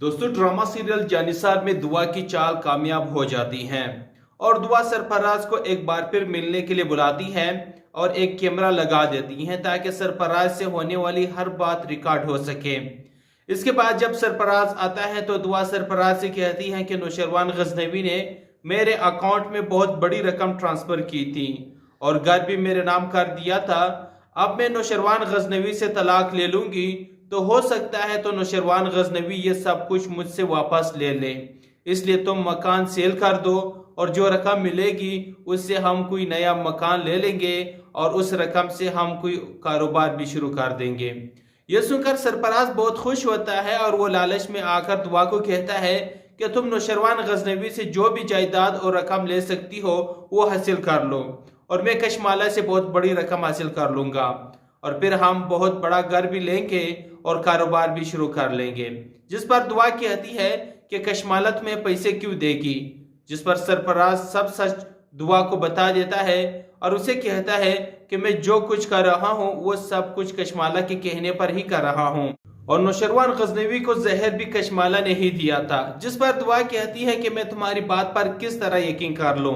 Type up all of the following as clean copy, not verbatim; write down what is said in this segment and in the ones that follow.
दोस्तों, drama serial Jannisar में दुआ की चाल कामयाब हो जाती है और दुआ सरफराज को एक बार फिर मिलने के लिए बुलाती है और एक कैमरा लगा देती है ताकि सरफराज से होने वाली हर बात रिकॉर्ड हो सके। इसके बाद जब सरफराज आता है तो दुआ सरफराज से कहती है कि नौशरवान गजनवी ने मेरे अकाउंट में बहुत बड़ी रकम ट्रांसफर की थी और घर भी मेरे नाम कर दिया था। अब मैं नौशरवान गजनवी से तलाक ले लूंगी तो हो सकता है तो नौशरवान गजनवी ये सब कुछ मुझसे वापस ले ले, इसलिए तुम मकान सेल कर दो और जो रकम मिलेगी उससे हम कोई नया मकान ले लेंगे और उस रकम से हम कोई कारोबार भी शुरू कर देंगे। यह सुनकर सरफराज बहुत खुश होता है और वो लालच में आकर दुआ को कहता है कि तुम नौशरवान गजनवी से जो भी जायदाद और रकम ले सकती हो वो हासिल कर लो और मैं कशमाला से बहुत बड़ी रकम हासिल कर लूंगा और फिर हम बहुत बड़ा घर भी लेंगे और कारोबार भी शुरू कर लेंगे। जिस पर दुआ कहती है कि कशमाला तुम्हें पैसे क्यों देगी, जिस पर सरफराज सब सच दुआ को बता देता है और उसे कहता है कि मैं जो कुछ कर रहा हूँ वो सब कुछ कशमाला के कहने पर ही कर रहा हूँ और नौशरवान गजनवी को जहर भी कशमाला ने ही दिया था। जिस पर दुआ कहती है कि मैं तुम्हारी बात पर किस तरह यकीन कर लूं।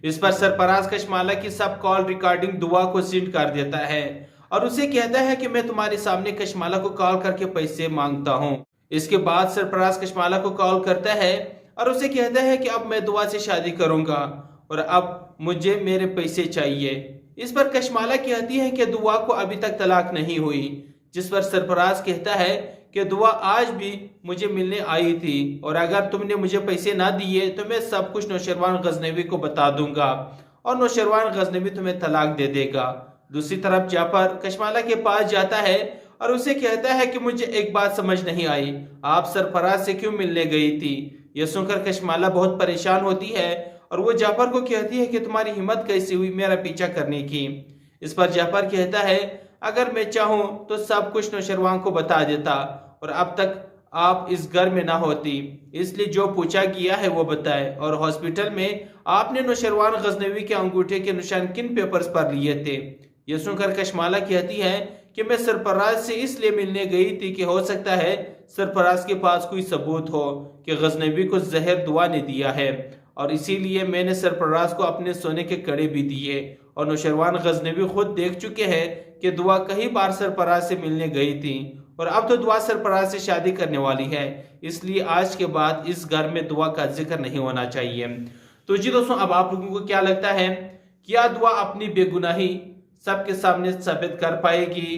इस पर सरफराज कशमाला की सब कॉल रिकॉर्डिंग दुआ को सेंड कर देता है और उसे कहता है कि मैं तुम्हारे सामने कशमाला को कॉल करके पैसे मांगता हूँ। इसके बाद सरफराज कशमाला को कॉल करता है और उसे कहता है कि अब मैं दुआ से शादी करूंगा और अब मुझे मेरे पैसे चाहिए। इस पर कशमाला कहती है कि दुआ को अभी तक तलाक नहीं हुई। जिस पर सरफराज कहता है कि दुआ आज भी मुझे मिलने आई थी और अगर तुमने मुझे पैसे ना दिए तो मैं सब कुछ नौशरवान गजनवी को बता दूंगा और नौशरवान गजनवी तुम्हें तलाक दे देगा। दूसरी तरफ जाफर कशमाला के पास जाता है और उसे कहता है कि मुझे एक बात समझ नहीं आई, आप सरफराज से क्यों मिलने गई थी। यह सुनकर कशमाला बहुत परेशान होती है और वो जाफर को कहती है कि तुम्हारी हिम्मत कैसे हुई मेरा पीछा करने की। इस पर जाफर कहता है अगर मैं चाहूं तो सब कुछ नौशरवान को बता देता और अब तक आप इस घर में ना होती, इसलिए जो पूछा किया है वो बताए और हॉस्पिटल में आपने नौशरवान गजनवी के अंगूठे के निशान किन पेपर्स पर लिए थे। यह सुनकर कशमाला कहती है कि मैं सरफराज से इसलिए मिलने गई थी कि हो सकता है सरफराज के पास कोई सबूत हो कि गजनवी को जहर दुआ ने दिया है और इसीलिए मैंने सरफराज को अपने सोने के कड़े भी दिए और नौशरवान गजनवी खुद देख चुके हैं कि दुआ कई बार सरफराज से मिलने गई थी और अब तो दुआ सरफराज से शादी करने वाली है, इसलिए आज के बाद इस घर में दुआ का जिक्र नहीं होना चाहिए। तो जी दोस्तों, अब आप लोगों को क्या लगता है, क्या दुआ अपनी बेगुनाही सबके सामने साबित कर पाएगी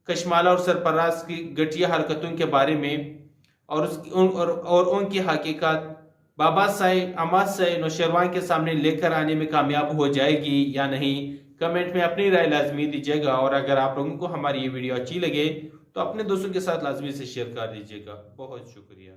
कशमाला और सरफराज की घटिया हरकतों के बारे में और उनकी हकीकत बाबा साई अम्मा साई नौशरवान के सामने लेकर आने में कामयाब हो जाएगी या नहीं? कमेंट में अपनी राय लाजमी दीजिएगा और अगर आप लोगों को हमारी ये वीडियो अच्छी लगे तो अपने दोस्तों के साथ लाजमी से शेयर कर दीजिएगा। बहुत शुक्रिया।